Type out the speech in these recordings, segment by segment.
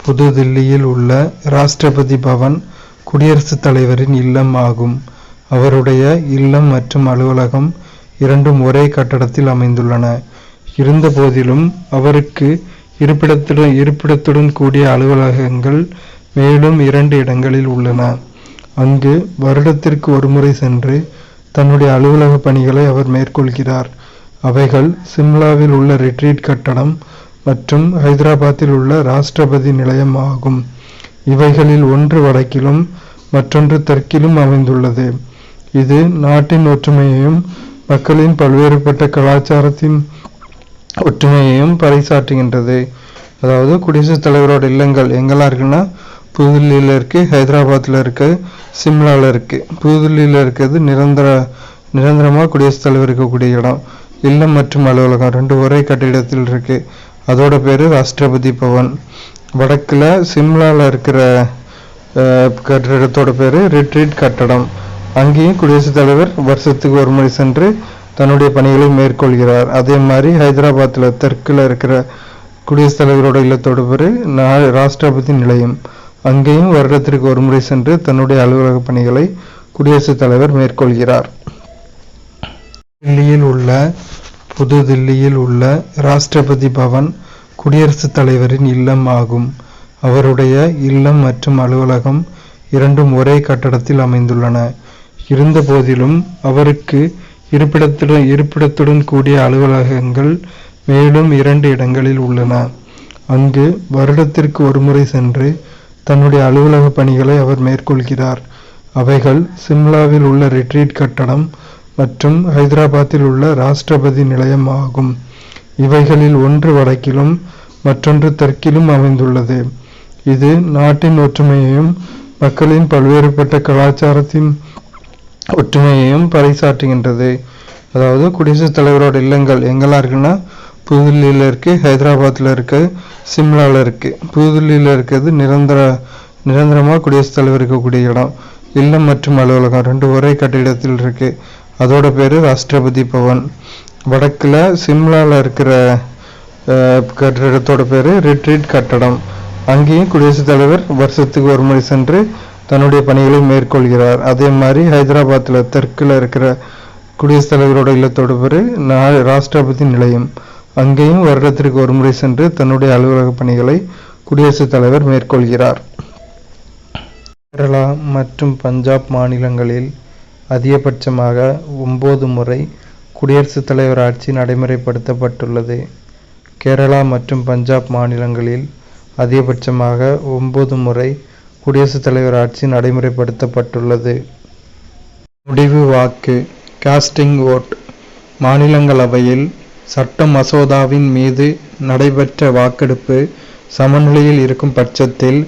புதுதில்லியில் உள்ள ராஷ்டிரபதி பவன் குடியரசுத் தலைவரின் இல்லம் ஆகும். அவருடைய இல்லம் மற்றும் அலுவலகம் இரண்டும் ஒரே கட்டடத்தில் அமைந்துள்ளன. இருந்த போதிலும் அவருக்கு இருப்பிடத்துடன் கூடிய அலுவலகங்கள் மேலும் 2 இடங்களில் உள்ளன. அங்கு வருடத்திற்கு ஒருமுறை சென்று தன்னுடைய அலுவலக பணிகளை அவர் மேற்கொள்கிறார். அவைகள் சிம்லாவில் உள்ள ரிட்ரீட் கட்டடம் மற்றும் ஹைதராபாத்தில் உள்ள ராஷ்டிரபதி நிலையம் ஆகும். இவைகளில் ஒன்று வடக்கிலும் மற்றொன்று தெற்கிலும் அமைந்துள்ளது. இது நாட்டின் ஒற்றுமையையும் மக்களின் பல்வேறுபட்ட கலாச்சாரத்தின் ஒற்றுமையையும் பறைசாற்றுகின்றது. அதாவது குடியரசுத் தலைவரோட இல்லங்கள் எங்கெல்லாம் இருக்குன்னா புதுதில்லியில் இருக்கு, ஹைதராபாத்தில் இருக்கு, சிம்லாவில் இருக்கு. புதுதில்லியில் இருக்கிறது நிரந்தரமாக குடியரசுத் தலைவர் இருக்கக்கூடிய இடம். இல்லம் மற்றும் அலுவலகம் 2 ஒரே கட்டிடத்தில் இருக்கு. அதோட பேரு ராஷ்டிரபதி பவன். வடக்குல சிம்லாவில் இருக்கிற கட்டிடத்தோட பேரு ரிட்ரீட் கட்டடம். அங்கேயும் குடியரசுத் தலைவர் வருஷத்துக்கு ஒரு முறை சென்று தன்னுடைய பணிகளை மேற்கொள்கிறார். அதே மாதிரி ஹைதராபாத்தில் தெற்குல இருக்கிற குடியரசுத் தலைவரோட இல்லத்தோட பேரு ராஷ்டிரபதி நிலையம். அங்கேயும் வருடத்திற்கு ஒரு முறை சென்று தன்னுடைய அலுவலக பணிகளை குடியரசுத் தலைவர் மேற்கொள்கிறார். புதுதில்லியில் உள்ள ராஷ்டிரபதி பவன் குடியரசுத் தலைவரின் இல்லம் ஆகும். அவருடைய இல்லம் மற்றும் அலுவலகம் இரண்டும் ஒரே கட்டடத்தில் அமைந்துள்ளன. இருந்த போதிலும் அவருக்கு இருப்பிடத்துடன் கூடிய அலுவலகங்கள் மேலும் 2 இடங்களில் உள்ளன. அங்கு வருடத்திற்கு ஒருமுறை சென்று தன்னுடைய அலுவலக பணிகளை அவர் மேற்கொள்கிறார். அவைகள் சிம்லாவில் உள்ள ரிட்ரீட் கட்டடம் மற்றும் ஹைதராபாத்தில் உள்ள ராஷ்டிரபதி நிலையம் ஆகும். இவைகளில் ஒன்று வடக்கிலும் மற்றொன்று தெற்கிலும் அமைந்துள்ளது. இது நாட்டின் ஒற்றுமையையும் மக்களின் பல்வேறுபட்ட கலாச்சாரத்தின் ஒற்றுமையையும் பறைசாற்றுகின்றது. அதாவது குடியரசுத் தலைவரோட இல்லங்கள் எங்கெல்லாம் இருக்குன்னா புதுதில்லியில் இருக்கு, ஹைதராபாத்தில் இருக்கு, சிம்லாவில் இருக்கு. புதுதில்லியில் இருக்கிறது நிரந்தரமாக குடியரசுத் தலைவர் இருக்கக்கூடிய இடம். இல்லம் மற்றும் அலுவலகம் 2 ஒரே கட்டிடத்தில் இருக்கு. அதோட பேரு ராஷ்டிரபதி பவன். வடக்குல சிம்லாவில் இருக்கிற கட்டிடத்தோட பேரு ரிட்ரீட் கட்டடம். அங்கேயும் குடியரசுத் தலைவர் வருஷத்துக்கு ஒரு முறை சென்று தன்னுடைய பணிகளை மேற்கொள்கிறார். அதே மாதிரி ஹைதராபாத்தில் தெற்குல இருக்கிற குடியரசுத் தலைவரோட இல்லத்தோட பேரு ராஷ்டிரபதி நிலையம். அங்கேயும் வருடத்திற்கு ஒரு முறை சென்று தன்னுடைய அலுவலக பணிகளை குடியரசுத் தலைவர் மேற்கொள்கிறார். கேரளா மற்றும் பஞ்சாப் மாநிலங்களில் அதிகபட்சமாக 9 முறை குடியரசுத் தலைவர் ஆட்சி நடைமுறைப்படுத்தப்பட்டுள்ளது. கேரளா மற்றும் பஞ்சாப் மாநிலங்களில் அதிகபட்சமாக 9 முறை குடியரசுத் தலைவர் ஆட்சி நடைமுறைப்படுத்தப்பட்டுள்ளது. முடிவு வாக்கு காஸ்டிங் ஓட். மாநிலங்களவையில் சட்ட மசோதாவின் மீது நடைபெற்ற வாக்கெடுப்பு சமநிலையில் இருக்கும் பட்சத்தில்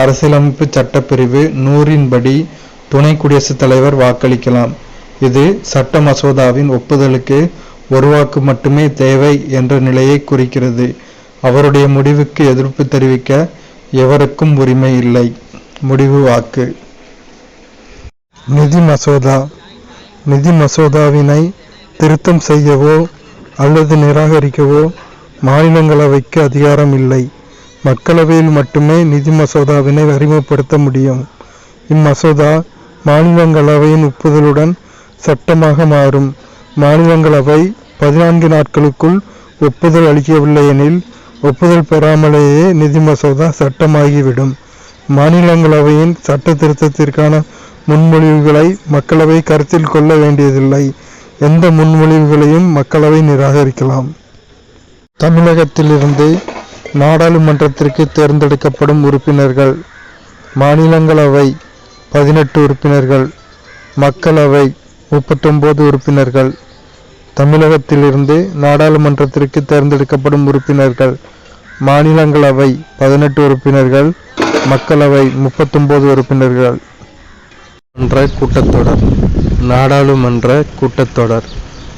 அரசியலமைப்பு சட்டப்பிரிவு 100 படி துணை குடியரசுத் தலைவர் வாக்களிக்கலாம். இது சட்ட மசோதாவின் ஒப்புதலுக்கு 1 வாக்கு மட்டுமே தேவை என்ற நிலையை குறிக்கிறது. அவருடைய முடிவுக்கு எதிர்ப்பு தெரிவிக்க எவருக்கும் உரிமை இல்லை. முடிவு வாக்கு. நிதி மசோதா. நிதி மசோதாவினை திருத்தம் செய்யவோ அல்லது நிராகரிக்கவோ மாநிலங்களவைக்கு அதிகாரம் இல்லை. மக்களவையில் மட்டுமே நிதி மசோதாவினை அறிமுகப்படுத்த முடியும். இம்மசோதா மாநிலங்களவையின் ஒப்புதலுடன் சட்டமாக மாறும். மாநிலங்களவை 14 நாட்களுக்குள் ஒப்புதல் அளிக்கவில்லை எனில் ஒப்புதல் பெறாமலேயே நிதி மசோதா சட்டமாகிவிடும். மாநிலங்களவையின் சட்ட திருத்தத்திற்கான முன்மொழிவுகளை மக்களவை கருத்தில் கொள்ள வேண்டியதில்லை. எந்த முன்மொழிவுகளையும் மக்களவை நிராகரிக்கலாம். தமிழகத்திலிருந்து நாடாளுமன்றத்திற்கு தேர்ந்தெடுக்கப்படும் உறுப்பினர்கள்: மாநிலங்களவை 18 உறுப்பினர்கள், மக்களவை 39 உறுப்பினர்கள். தமிழகத்திலிருந்து நாடாளுமன்றத்திற்கு தேர்ந்தெடுக்கப்படும் உறுப்பினர்கள்: மாநிலங்களவை 18 உறுப்பினர்கள், மக்களவை 39 உறுப்பினர்கள். கூட்டத்தொடர். நாடாளுமன்ற கூட்டத்தொடர்.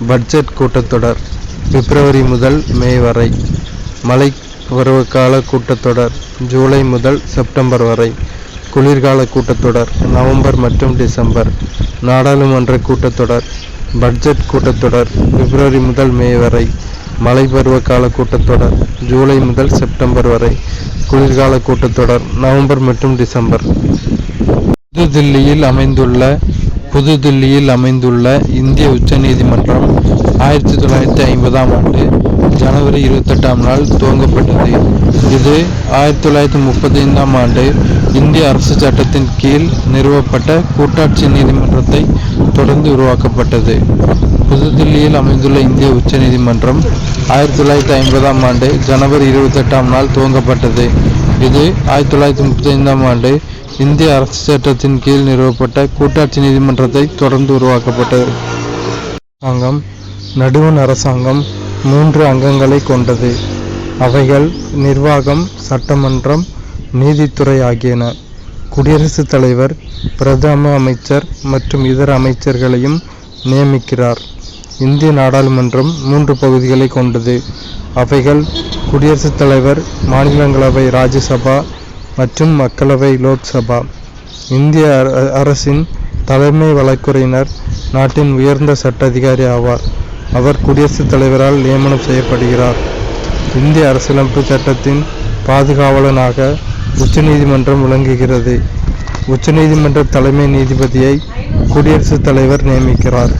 பட்ஜெட் கூட்டத்தொடர் பிப்ரவரி முதல் மே வரை. மழை பருவகால கூட்டத்தொடர் ஜூலை முதல் செப்டம்பர் வரை. குளிர்கால கூட்டத்தொடர் நவம்பர் மற்றும் டிசம்பர். நாடாளுமன்ற கூட்டத்தொடர். பட்ஜெட் கூட்டத்தொடர் பிப்ரவரி முதல் மே வரை. மழை பருவகால கூட்டத்தொடர் ஜூலை முதல் செப்டம்பர் வரை. குளிர்கால கூட்டத்தொடர் நவம்பர் மற்றும் டிசம்பர். புதுதில்லியில் அமைந்துள்ள இந்திய உச்சநீதிமன்றம் 1950ஆம் ஆண்டு ஜனவரி 28ஆம் நாள் துவங்கப்பட்டது. இது 1935ஆம் ஆண்டு இந்திய அரசு சட்டத்தின் கீழ் நிறுவப்பட்ட கூட்டாட்சி நீதிமன்றத்தை தொடர்ந்து உருவாக்கப்பட்டது. புதுதில்லியில் அமைந்துள்ள இந்திய உச்சநீதிமன்றம் 1950ஆம் ஆண்டு ஜனவரி 28ஆம் நாள் துவங்கப்பட்டது. இது 1935ஆம் ஆண்டு இந்திய அரசு சட்டத்தின் கீழ் நிறுவப்பட்ட கூட்டாட்சி நீதிமன்றத்தை தொடர்ந்து உருவாக்கப்பட்டது. அரசாங்கம் நடுவண் அரசாங்கம் 3 அங்கங்களை கொண்டது. அவைகள் நிர்வாகம், சட்டமன்றம், நீதித்துறை ஆகியன. குடியரசுத் தலைவர் பிரதம அமைச்சர் மற்றும் இதர அமைச்சர்களையும் நியமிக்கிறார். இந்திய நாடாளுமன்றம் 3 பகுதிகளை கொண்டது. அவைகள் குடியரசுத் தலைவர், மாநிலங்களவை ராஜ்யசபா மற்றும் மக்களவை லோக்சபா. இந்திய அரசின் தலைமை வழக்குரைஞர் நாட்டின் உயர்ந்த சட்ட அதிகாரி ஆவார். அவர் குடியரசுத் தலைவரால் நியமனம் செய்யப்படுகிறார். இந்திய அரசியலமைப்பு சட்டத்தின் பாதுகாவலனாக உச்சநீதிமன்றம் விளங்குகிறது. உச்சநீதிமன்ற தலைமை நீதிபதியை குடியரசுத் தலைவர் நியமிக்கிறார்.